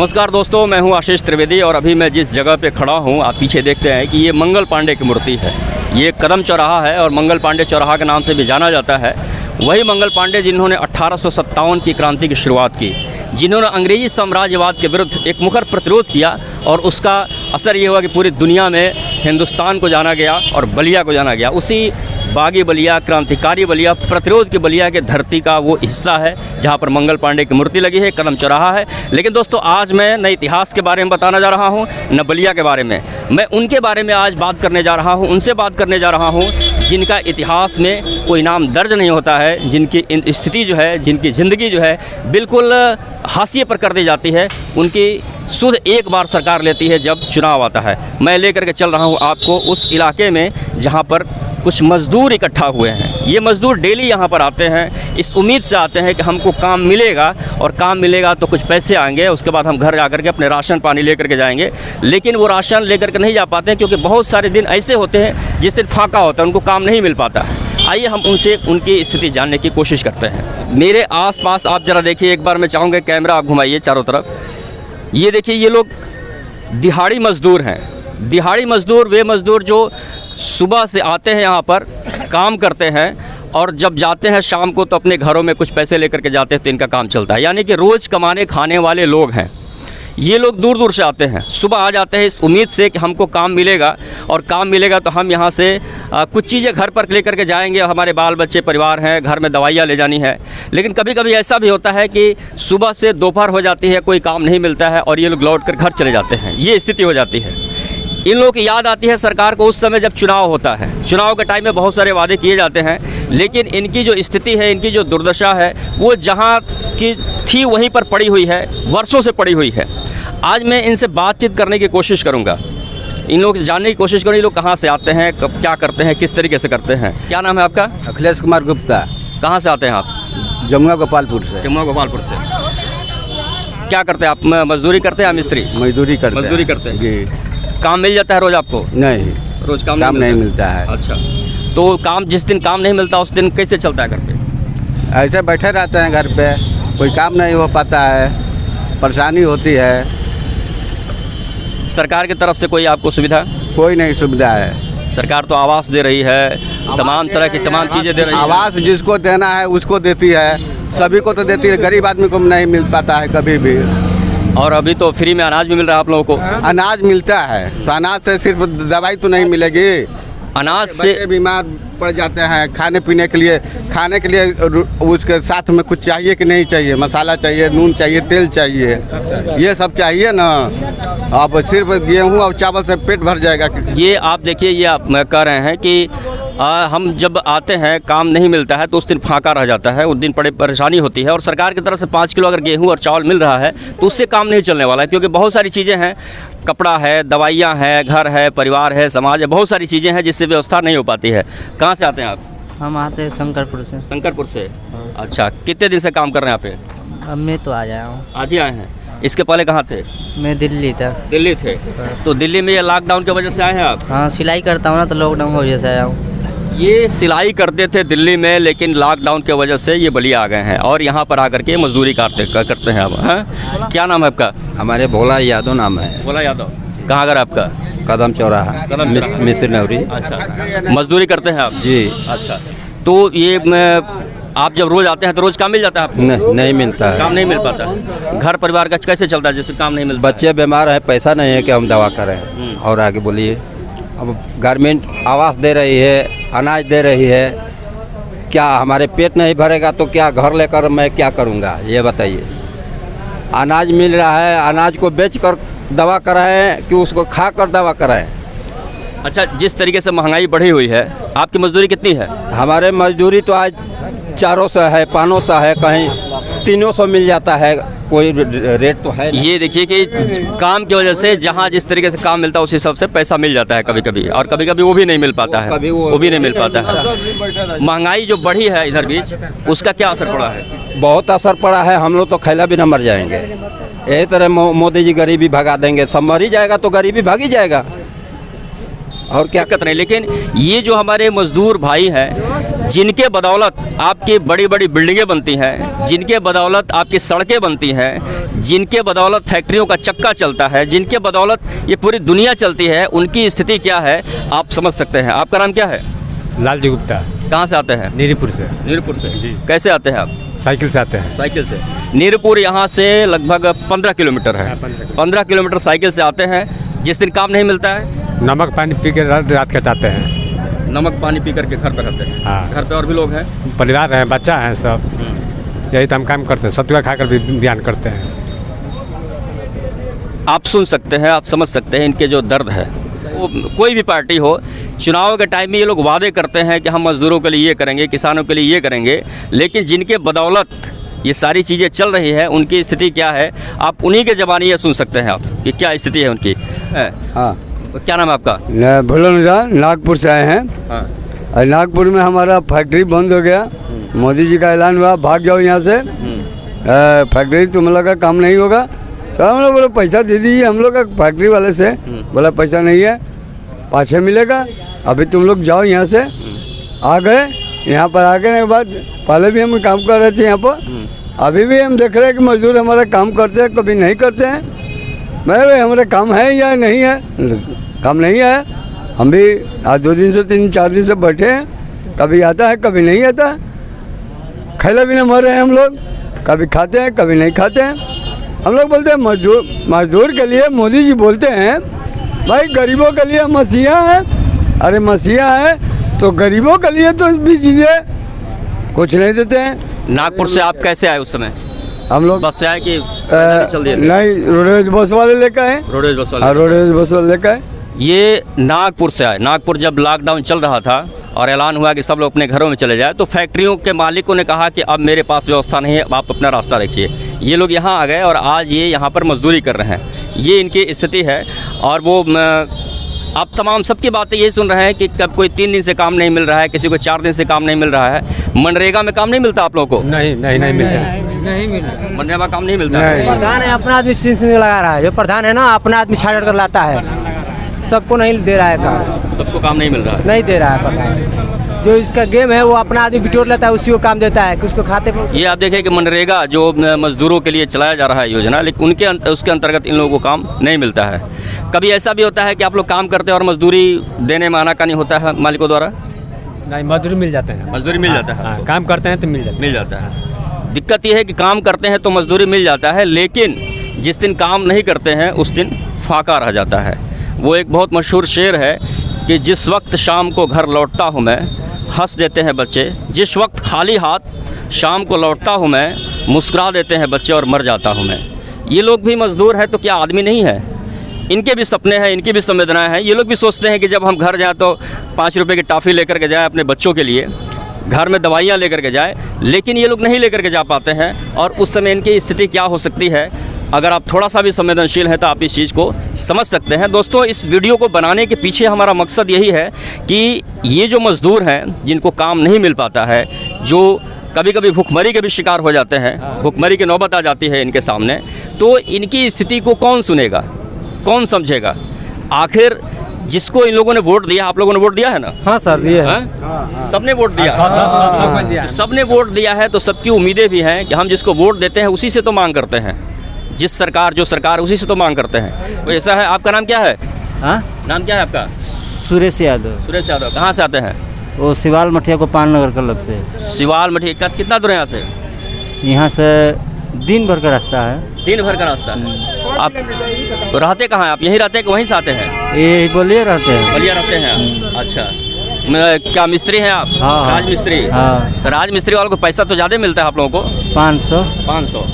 नमस्कार दोस्तों, मैं हूं आशीष त्रिवेदी और अभी मैं जिस जगह पे खड़ा हूं आप पीछे देखते हैं कि ये मंगल पांडे की मूर्ति है। ये कदम चौराहा है और मंगल पांडे चौराहा के नाम से भी जाना जाता है। वही मंगल पांडे जिन्होंने 1857 की क्रांति की शुरुआत की, जिन्होंने अंग्रेजी साम्राज्यवाद के विरुद्ध एक मुखर प्रतिरोध किया और उसका असर ये हुआ कि पूरी दुनिया में हिंदुस्तान को जाना गया और बलिया को जाना गया। उसी बागी बलिया, क्रांतिकारी बलिया, प्रतिरोध की बलिया के धरती का वो हिस्सा है जहाँ पर मंगल पांडे की मूर्ति लगी है, कदम चौराहा है। लेकिन दोस्तों आज मैं न इतिहास के बारे में बताना जा रहा हूँ न बलिया के बारे में, मैं उनके बारे में आज बात करने जा रहा हूँ, उनसे बात करने जा रहा हूँ जिनका इतिहास में कोई नाम दर्ज नहीं होता है, जिनकी स्थिति जो है, जिनकी ज़िंदगी जो है बिल्कुल हाशिए पर कर दी जाती है। उनकी सुध एक बार सरकार लेती है जब चुनाव आता है। मैं लेकर के चल रहा हूँ आपको उस इलाके में जहाँ पर कुछ मज़दूर इकट्ठा हुए हैं। ये मज़दूर डेली यहाँ पर आते हैं, इस उम्मीद से आते हैं कि हमको काम मिलेगा और काम मिलेगा तो कुछ पैसे आएंगे, उसके बाद हम घर जा कर के अपने राशन पानी लेकर के जाएंगे। लेकिन वो राशन लेकर के नहीं जा पाते हैं क्योंकि बहुत सारे दिन ऐसे होते हैं जिस दिन फाका होता है, उनको काम नहीं मिल पाता है। आइए हम उनसे उनकी स्थिति जानने की कोशिश करते हैं। मेरे आसपास आप ज़रा देखिए, एक बार मैं चाहूँगा कैमरा आप घुमाइए चारों तरफ। ये देखिए, ये लोग दिहाड़ी मज़दूर हैं। दिहाड़ी मज़दूर वे मज़दूर जो सुबह से आते हैं यहाँ पर काम करते हैं और जब जाते हैं शाम को तो अपने घरों में कुछ पैसे लेकर के जाते हैं तो इनका काम चलता है। यानी कि रोज़ कमाने खाने वाले लोग हैं ये लोग। दूर दूर से आते हैं, सुबह आ जाते हैं इस उम्मीद से कि हमको काम मिलेगा और काम मिलेगा तो हम यहाँ से कुछ चीज़ें घर पर लेकर के जाएंगे। हमारे बाल बच्चे परिवार हैं, घर में दवाइयाँ ले जानी है। लेकिन कभी कभी ऐसा भी होता है कि सुबह से दोपहर हो जाती है, कोई काम नहीं मिलता है और ये लोग लौट कर घर चले जाते हैं। ये स्थिति हो जाती है। इन लोगों की याद आती है सरकार को उस समय जब चुनाव होता है। चुनाव के टाइम में बहुत सारे वादे किए जाते हैं, लेकिन इनकी जो स्थिति है, इनकी जो दुर्दशा है, वो जहाँ की थी वहीं पर पड़ी हुई है, वर्षों से पड़ी हुई है। आज मैं इनसे बातचीत करने की कोशिश करूँगा, इन लोग जानने की कोशिश करूँ ये लोग कहाँ से आते हैं, कब क्या करते हैं, किस तरीके से करते हैं। क्या नाम है आपका? अखिलेश कुमार गुप्ता। कहाँ से आते हैं आप? जमुआ गोपालपुर से। जमुआ गोपालपुर से। क्या करते हैं आप? मजदूरी करते हैं या मिस्त्री? मजदूरी करते हैं जी। काम मिल जाता है रोज़ आपको? नहीं, रोज़ काम नहीं मिलता है। अच्छा, तो काम जिस दिन काम नहीं मिलता उस दिन कैसे चलता है घर पे? ऐसे बैठे रहते हैं घर पे, कोई काम नहीं हो पाता है, परेशानी होती है। सरकार की तरफ से कोई आपको सुविधा? कोई नहीं सुविधा है। सरकार तो आवास दे रही है, तमाम तरह की तमाम चीज़ें दे रही है। आवास जिसको देना है उसको देती है, सभी को तो देती है, गरीब आदमी को नहीं मिल पाता है कभी भी। और अभी तो फ्री में अनाज भी मिल रहा है आप लोगों को? अनाज मिलता है, तो अनाज से सिर्फ दवाई तो नहीं मिलेगी। अनाज से बीमार पड़ जाते हैं, खाने पीने के लिए उसके साथ में कुछ चाहिए कि नहीं चाहिए? मसाला चाहिए, नून चाहिए, तेल चाहिए, ये सब चाहिए ना। अब सिर्फ गेहूं और चावल से पेट भर जाएगा किसी? ये आप देखिए, ये आप कह रहे हैं कि हम जब आते हैं काम नहीं मिलता है तो उस दिन फाका रह जाता है, उस दिन बड़ी परेशानी होती है। और सरकार की तरफ से 5 किलो अगर गेहूं और चावल मिल रहा है तो उससे काम नहीं चलने वाला है, क्योंकि बहुत सारी चीज़ें हैं, कपड़ा है, दवाइयाँ हैं, घर है, परिवार है, समाज है, बहुत सारी चीज़ें हैं जिससे व्यवस्था नहीं हो पाती है। कहाँ से आते हैं आप? हम आते हैं शंकरपुर से। शंकरपुर से। अच्छा, कितने दिन से काम कर रहे हैं यहाँ पे? अब मैं तो आ जाया हूँ। आज ही आए हैं? इसके पहले कहाँ थे? मैं दिल्ली था। दिल्ली थे? तो दिल्ली में ये लॉकडाउन की वजह से आए हैं आप? हाँ, सिलाई करता हूँ ना, तो लॉकडाउन की वजह से आया हूँ। ये सिलाई करते थे दिल्ली में, लेकिन लॉकडाउन की वजह से ये बलिया आ गए हैं और यहाँ पर आकर के मजदूरी करते हैं अब। हाँ, क्या नाम है आपका? हमारे भोला यादव नाम है। भोला यादव। कहाँ घर आपका? कदम चौराहा, मिस्र नवरी। अच्छा, मजदूरी करते हैं आप? जी। अच्छा, तो ये आप जब रोज़ आते हैं तो रोज़ काम मिल जाता है आपको? नहीं मिलता है, काम नहीं मिल पाता। घर परिवार का कैसे चलता है जैसे काम नहीं मिलता? बच्चे बीमार है, पैसा नहीं है कि हम दवा करें। और आगे बोलिए। अब गवर्नमेंट आवास दे रही है, अनाज दे रही है, क्या हमारे पेट नहीं भरेगा तो क्या घर लेकर मैं क्या करूँगा ये बताइए। अनाज मिल रहा है, अनाज को बेचकर दवा कराएं कि उसको खाकर दवा कराएं? अच्छा, जिस तरीके से महंगाई बढ़ी हुई है, आपकी मजदूरी कितनी है? हमारे मजदूरी तो आज 400 है, 500 है, कहीं 300 मिल जाता है, कोई रेट तो है। ये देखिए कि काम की वजह से जहाँ जिस तरीके से काम मिलता है उस हिसाब से पैसा मिल जाता है कभी कभी, और कभी कभी वो भी नहीं मिल पाता है, वो भी नहीं मिल पाता है। महंगाई जो बढ़ी है इधर बीच, उसका क्या असर पड़ा है? बहुत असर पड़ा है। हम लोग तो खैला भी न मर जाएंगे। यही तरह मोदी जी गरीबी भगा देंगे, सब मर ही जाएगा तो गरीबी भाग ही जाएगा और क्या दिक्कत नहीं। लेकिन ये जो हमारे मजदूर भाई हैं जिनके बदौलत आपकी बड़ी बड़ी बिल्डिंगें बनती हैं, जिनके बदौलत आपकी सड़कें बनती हैं, जिनके बदौलत फैक्ट्रियों का चक्का चलता है, जिनके बदौलत ये पूरी दुनिया चलती है, उनकी स्थिति क्या है आप समझ सकते हैं। आपका नाम क्या है? लालजी गुप्ता, कहाँ से आते हैं? नीरीपुर से। नीरपुर से जी। कैसे आते हैं आप? साइकिल से आते हैं। साइकिल से। नीरपुर यहाँ से लगभग 15 किलोमीटर है। 15 किलोमीटर साइकिल से आते हैं। जिस दिन काम नहीं मिलता है नमक पानी पी के रात के जाते हैं। नमक पानी पी करके घर पे रहते हैं। हाँ। घर पे और भी लोग हैं? परिवार हैं, बच्चा हैं, सब यही तो हम काम करते हैं। सतुआ खाकर भी बयान करते हैं। आप सुन सकते हैं, आप समझ सकते हैं इनके जो दर्द है। वो कोई भी पार्टी हो, चुनाव के टाइम में ये लोग वादे करते हैं कि हम मजदूरों के लिए ये करेंगे, किसानों के लिए ये करेंगे, लेकिन जिनके बदौलत ये सारी चीज़ें चल रही है उनकी स्थिति क्या है आप उन्हीं के ज़बानी ये सुन सकते हैं आप कि क्या स्थिति है उनकी। हाँ, क्या नाम है आपका? भोला नागपुर से आए हैं। हाँ। और नागपुर में हमारा फैक्ट्री बंद हो गया। मोदी जी का ऐलान हुआ भाग जाओ यहाँ से, फैक्ट्री तुम लोग का काम नहीं होगा। तो हम लोग बोले पैसा दे दीजिए हम लोग का फैक्ट्री वाले से। बोला पैसा नहीं है, पाछे मिलेगा, अभी तुम लोग जाओ यहाँ से। आ गए, यहाँ पर आने के बाद पहले भी हम काम कर रहे थे यहाँ पर, अभी भी हम देख रहे हैं कि मजदूर हमारा काम करते हैं, कभी नहीं करते हैं। भाई हमारा काम है या नहीं है? काम नहीं है। हम भी आज 2 दिन से 3-4 दिन से बैठे हैं, कभी आता है कभी नहीं आता। खैला भी नहीं मर रहे हैं हम लोग, कभी खाते हैं कभी नहीं खाते हैं। हम लोग बोलते हैं मजदूर के लिए मोदी जी बोलते हैं भाई गरीबों के लिए मसीहा है। अरे मसीहा है तो गरीबों के लिए तो भी चीज़ें कुछ नहीं देते हैं। नागपुर से आप कैसे आए उस समय? हम लोग बस से आए कि चल दिए? नहीं, रोडवेज बस वाले लेकर आए। रोडवेज बस वाले? हाँ, रोडवेज बस वाले लेकर आए। ये नागपुर से आए। नागपुर जब लॉकडाउन चल रहा था और ऐलान हुआ कि सब लोग अपने घरों में चले जाए, तो फैक्ट्रियों के मालिकों ने कहा कि अब मेरे पास व्यवस्था नहीं है, अब आप अपना रास्ता रखिए। ये लोग यहाँ आ गए और आज ये यहाँ पर मजदूरी कर रहे हैं। ये इनकी स्थिति है। और वो अब तमाम सबकी बातें ये सुन रहे हैं कि कब कोई 3 दिन से काम नहीं मिल रहा है, किसी को 4 दिन से काम नहीं मिल रहा है। मनरेगा में काम नहीं मिलता आप लोगों को? नहीं मिलता। नहीं मिलता। मनरेगा में काम नहीं मिलता है। प्रधान है अपना आदमी सिंह लगा रहा है। जो प्रधान है ना अपना आदमी छाड़ कर लाता है, सबको नहीं दे रहा है काम। सबको काम नहीं मिल रहा है? नहीं दे रहा है प्रधान। जो इसका गेम है वो अपना आदमी बिटोर लेता है, उसी को काम देता है कि उसको खाते पर। ये आप देखें कि मनरेगा जो मजदूरों के लिए चलाया जा रहा है योजना, लेकिन उसके अंतर्गत इन लोगों को काम नहीं मिलता है। कभी ऐसा भी होता है कि आप लोग काम करते हैं और मजदूरी देने में आनाकानी होता है मालिकों द्वारा? नहीं, मजदूरी मिल जाते हैं। मजदूरी मिल जाता है? हाँ, काम करते हैं तो मिल जाता है। दिक्कत यह है कि काम करते हैं तो मजदूरी मिल जाता है, लेकिन जिस दिन काम नहीं करते हैं उस दिन फाका रह जाता है। वो एक बहुत मशहूर शेर है कि जिस वक्त शाम को घर लौटता हूँ मैं, हंस देते हैं बच्चे। जिस वक्त खाली हाथ शाम को लौटता हूँ मैं, मुस्कुरा देते हैं बच्चे और मर जाता हूँ मैं। ये लोग भी मजदूर हैं तो क्या आदमी नहीं है? इनके भी सपने हैं, इनकी भी संवेदनाएं हैं। ये लोग भी सोचते हैं कि जब हम घर जाएँ तो 5 रुपये की टॉफ़ी लेकर के जाएँ अपने बच्चों के लिए, घर में दवाइयाँ लेकर के जाए, लेकिन ये लोग नहीं लेकर के जा पाते हैं। और उस समय इनकी स्थिति क्या हो सकती है, अगर आप थोड़ा सा भी संवेदनशील हैं तो आप इस चीज़ को समझ सकते हैं। दोस्तों, इस वीडियो को बनाने के पीछे हमारा मकसद यही है कि ये जो मज़दूर हैं जिनको काम नहीं मिल पाता है, जो कभी कभी भुखमरी के भी शिकार हो जाते हैं, भुखमरी की नौबत आ जाती है इनके सामने, तो इनकी स्थिति को कौन सुनेगा, कौन समझेगा? आखिर जिसको इन लोगों ने वोट दिया, आप लोगों ने वोट दिया है ना? हाँ सर, दिए हैं। सबने वोट दिया। सबने वोट दिया है तो सबकी उम्मीदें भी हैं कि हम जिसको वोट देते हैं उसी से तो मांग करते हैं। जिस सरकार जो सरकार उसी से तो मांग करते हैं। तो ऐसा है। आपका नाम क्या है? हाँ, नाम क्या है आपका? सुरेश यादव। सुरेश यादव। कहाँ से आते हैं? वो शिवाल मठिया गोपाल नगर क्लब से। शिवाल मठिया कितना दूर है यहाँ से? यहाँ से दिन भर का रास्ता है। दिन भर का रास्ता है। आप रहते कहाँ हैं? आप यहीं रहते हैं कि वहीं से आते हैं? ये बलिया रहते हैं। बलिया रहते हैं आप? अच्छा, क्या मिस्त्री हैं आप? हाँ। राजमिस्त्री? हाँ। तो राजमिस्त्री वालों को पैसा तो ज़्यादा मिलता है आप लोगों को? 500।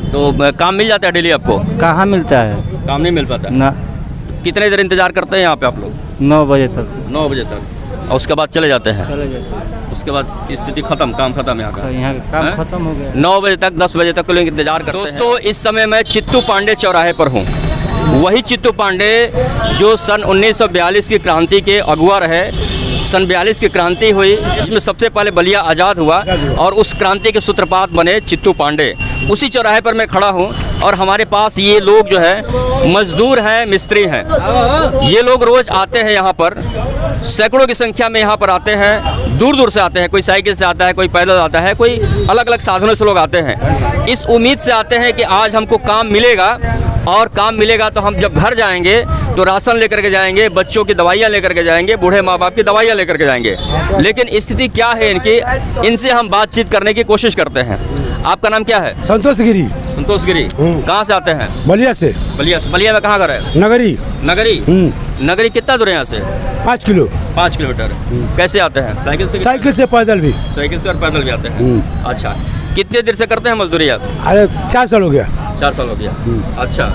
तो काम मिल जाता है डेली आपको? कहाँ मिलता है, काम नहीं मिल पाता ना। कितने देर इंतजार करते हैं यहाँ पे आप लोग? 9 बजे तक। 9 बजे तक, और उसके बाद चले जाते हैं? उसके बाद स्थिति खत्म, काम खत्म यहाँ का? यहाँ का काम खत्म हो गया। 9 बजे तक 10 बजे तक लोग इंतजार करते हैं। दोस्तों, इस समय मैं चित्तू पांडे चौराहे पर हूँ। वही चित्तू पांडे जो सन 1942 की क्रांति के अगुआ रहे। सन 42 की क्रांति हुई, जिसमें सबसे पहले बलिया आज़ाद हुआ और उस क्रांति के सूत्रपात बने चित्तू पांडे। उसी चौराहे पर मैं खड़ा हूँ और हमारे पास ये लोग जो है मजदूर हैं, मिस्त्री हैं। ये लोग रोज़ आते हैं यहाँ पर, सैकड़ों की संख्या में यहाँ पर आते हैं, दूर दूर से आते हैं। कोई साइकिल से आता है, कोई पैदल आता है, कोई अलग अलग साधनों से लोग आते हैं। इस उम्मीद से आते हैं कि आज हमको काम मिलेगा, और काम मिलेगा तो हम जब घर जाएंगे तो राशन लेकर के जाएंगे, बच्चों की दवाइयाँ लेकर के जाएंगे, बूढ़े माँ बाप की दवाइयाँ लेकर के जाएंगे। लेकिन स्थिति क्या है इनकी, इनसे हम बातचीत करने की कोशिश करते हैं। आपका नाम क्या है? संतोष गिरी। संतोष गिरी। कहाँ से आते हैं? बलिया से। बलिया से। बलिया में कहाँ घर है? नगरी। नगरी। नगरी कितना दूर है यहाँ से? 5 किलो। 5 किलोमीटर। कैसे आते हैं? साइकिल से? साइकिल से, पैदल भी। साइकिल से और पैदल भी आते हैं। अच्छा, कितने देर से करते हैं मजदूरी आप? अरे 4 साल हो गया। 4 साल हो गया। अच्छा,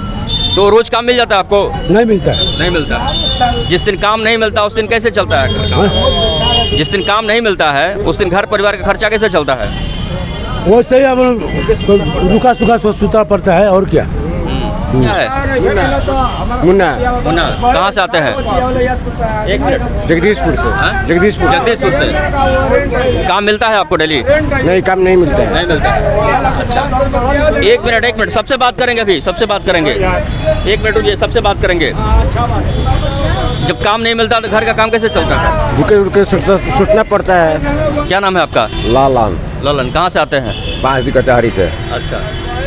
तो रोज काम मिल जाता है आपको? नहीं मिलता है। नहीं मिलता। जिस दिन काम नहीं मिलता उस दिन कैसे चलता है? जिस दिन काम नहीं मिलता है उस दिन घर परिवार का खर्चा कैसे चलता है? वो सही, अब रुका सुखा सोचना पड़ता है, और क्या। क्या है? मुन्ना। मुन्ना। कहाँ से आते हैं? एक मिनट। जगदीशपुर से। हाँ? जगदीशपुर। जगदीशपुर से। काम मिलता है आपको डेली? नहीं, काम नहीं मिलता है। नहीं मिलता। अच्छा, एक मिनट, सबसे बात करेंगे अभी, सबसे बात करेंगे। 1 मिनट रुकिए, सबसे बात करेंगे। जब काम नहीं मिलता तो घर का काम कैसे चलता है? रुके सोचना पड़ता है। क्या नाम है आपका? लालन। ललन। कहाँ से आते हैं? 5 दी कचहरी से। अच्छा,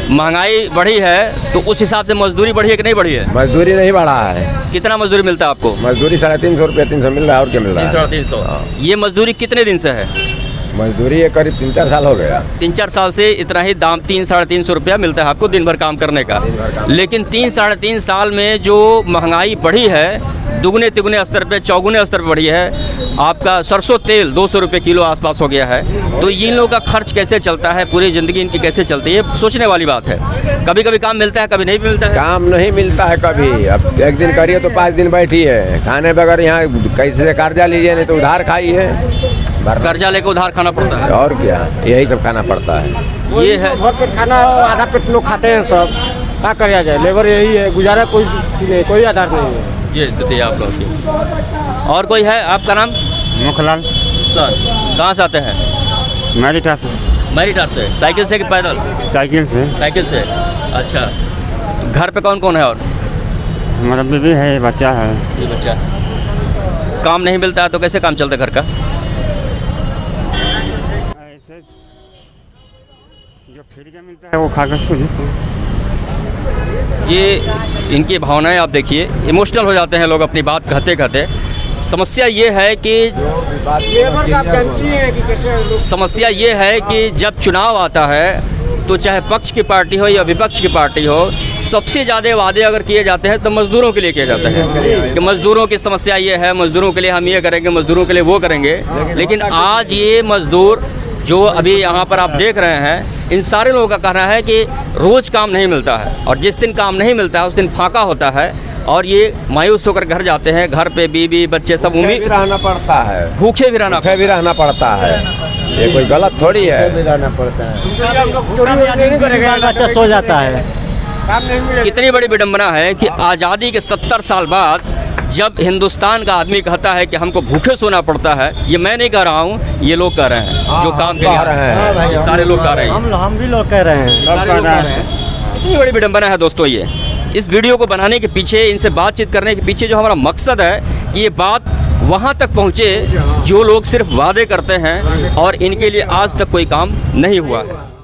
महंगाई बढ़ी है तो उस हिसाब से मजदूरी बढ़ी है कि नहीं बढ़ी है? मजदूरी नहीं बढ़ा है। कितना मजदूरी मिलता है आपको? मजदूरी 350 रुपया 300 मिल रहा है, और क्या मिल रहा है? 350। ये मजदूरी कितने दिन से है? मजदूरी ये करीब 3-4 साल हो गया। 3-4 साल से इतना ही दाम, 300-350 रुपया मिलता है आपको दिन भर काम करने का। लेकिन 3-3.5 साल में जो महंगाई बढ़ी है, दुगने तिगुने स्तर पे, चौगुने स्तर पर बढ़ी है। आपका सरसों तेल 200 रुपये किलो आसपास हो गया है। तो इन लोगों का खर्च कैसे चलता है, पूरी ज़िंदगी इनकी कैसे चलती है, सोचने वाली बात है। कभी कभी काम मिलता है, कभी नहीं मिलता है। काम नहीं मिलता है कभी। अब एक दिन करिए तो 5 दिन बैठिए, खाने बगैर यहाँ कैसे कर्जा लीजिए, नहीं तो उधार खाइए। कर्जा लेकर उधार खाना पड़ता है, और क्या, यही सब खाना पड़ता है। ये है। भर पेट खाना, आधा पेट लोग खाते हैं सब। क्या किया जाए, लेबर यही है, गुजारा कोई नहीं, कोई आधार नहीं है। ये स्थिति है आप लोग की। और कोई है? आपका नाम? मुखलाल। कहाँ से आते हैं? मैरिटा से। मैरिटार से। साइकिल से कि पैदल? साइकिल से। साइकिल से। अच्छा, घर पे कौन कौन है? और हमारा बीवी है, बच्चा है। ये बच्चा। काम नहीं मिलता है तो कैसे काम चलता है घर का? ऐसे जो फ्री का मिलता है वो खाकर सो जाते हैं। ये इनकी भावनाएं आप देखिए, इमोशनल हो जाते हैं लोग अपनी बात कहते कहते। समस्या ये है कि समस्या ये है कि जब चुनाव आता है तो चाहे पक्ष की पार्टी हो या विपक्ष की पार्टी हो, सबसे ज़्यादा वादे अगर किए जाते हैं तो मज़दूरों के लिए किए जाते हैं कि मज़दूरों की समस्या ये है, मज़दूरों के लिए हम ये करेंगे, मज़दूरों के लिए वो करेंगे। लेकिन आज ये मज़दूर जो अभी यहाँ पर आप देख रहे हैं, इन सारे लोगों का कहना है कि रोज़ काम नहीं मिलता है, और जिस दिन काम नहीं मिलता है उस दिन फाका होता है, और ये मायूस होकर घर जाते हैं। घर पे बीवी बच्चे सब उम्मीद रहना पड़ता है, भूखे भी रहना पड़ता है। ये कोई गलत थोड़ी है। रहना पड़ता है, बच्चा सो जाता है। कितनी बड़ी विडंबना है कि आज़ादी के 70 साल बाद जब हिंदुस्तान का आदमी कहता है कि हमको भूखे सोना पड़ता है। ये मैं नहीं कह रहा हूँ, ये लोग कह रहे हैं जो काम के लिए सारे लोग कह रहे हैं। हम भी लोग कह रहे हैं। इतनी बड़ी विडंबना है दोस्तों। ये इस वीडियो को बनाने के पीछे, इनसे बातचीत करने के पीछे जो हमारा मकसद है कि ये बात वहाँ तक पहुँचे जो लोग सिर्फ वादे करते हैं और इनके लिए आज तक कोई काम नहीं हुआ है।